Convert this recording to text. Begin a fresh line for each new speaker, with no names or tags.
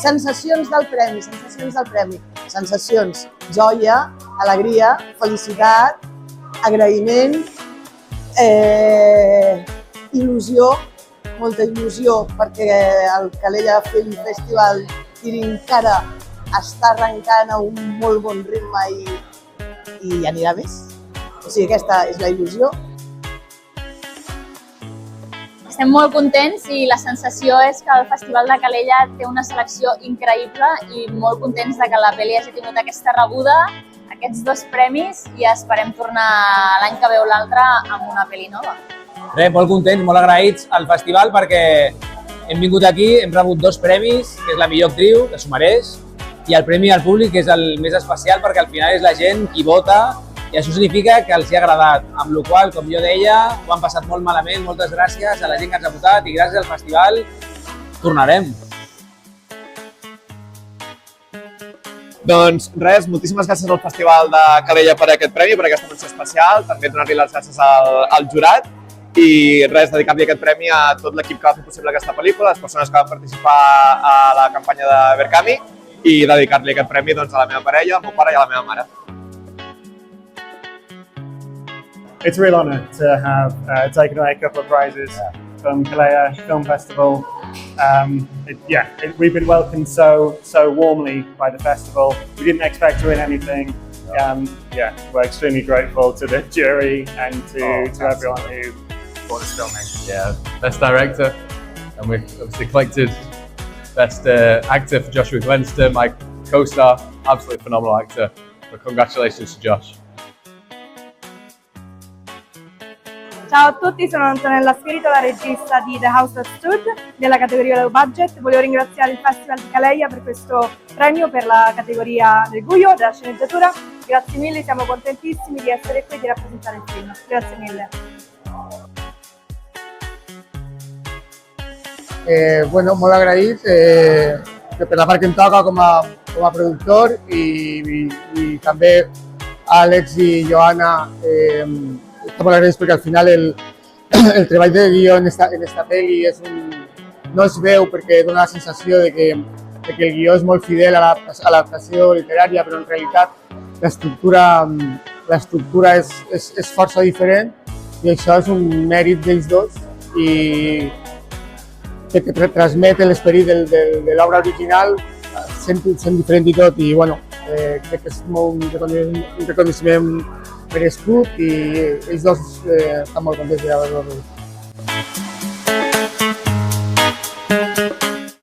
Sensacions del premi, sensacions del premi. Sensacions, joia, alegria, felicitat, agraïment, il·lusió, molta il·lusió perquè el Calella Film Festival encara està arrencant a un molt bon ritme i anirà més. O sigui, aquesta és la il·lusió.
Estem molt contents i la sensació és que el Festival de Calella té una selecció increïble i molt contents de que la pel·li hagi tingut aquesta rebuda, aquests 2 premis, i esperem tornar l'any que ve o l'altre amb una pel·li nova.
Res, molt contents, molt agraïts al festival perquè hem vingut aquí, hem rebut 2 premis, que és la millor actriu, que s'ho mereix, i el premi al públic, que és el més especial perquè al final és la gent qui vota i això significa que els hi ha agradat, amb la qual cosa, com jo deia, ho han passat molt malament. Moltes gràcies a la gent que ens ha votat i gràcies al festival tornarem.
Doncs res, moltíssimes gràcies al Festival de Calella per aquest premi, per aquesta menció especial, també donar-li les gràcies al jurat i res, dedicar-li aquest premi a tot l'equip que va fer possible aquesta pel·lícula, les persones que van participar a la campanya de Berkami i dedicar-li aquest premi doncs, a la meva parella, al meu pare i a la meva mare.
It's a real honour to have taken away a couple of prizes from Calella Film Festival. We've been welcomed so warmly by the festival. We didn't expect to win anything. We're extremely grateful to the jury and to everyone who brought us filming.
Yeah, Best Director, and we obviously collected Best Actor for Joshua Glenster, my co-star, absolutely phenomenal actor. So congratulations to Josh.
Ciao a tutti, sono Antonella Spirito, la regista di The House That Stood della categoria Low Budget. Volevo ringraziare il Festival di Calella per questo premio per la categoria del buio, della sceneggiatura. Grazie mille, siamo contentissimi di essere qui e di rappresentare il film. Grazie mille.
Molt agraït per la part que em toca com a productor i també a Àlex i Joana està molt agraït perquè al final el treball de guió en esta pel·li no es veu perquè dona la sensació de que el guió és molt fidel a l'adaptació literària, però en realitat l'estructura és força diferent i això és un mèrit d'ells dos i que transmet l'esperit de l'obra original sent diferent i tot i crec que és un reconeixement merescut i ells dos estan molt contents d'haver-lo rebut.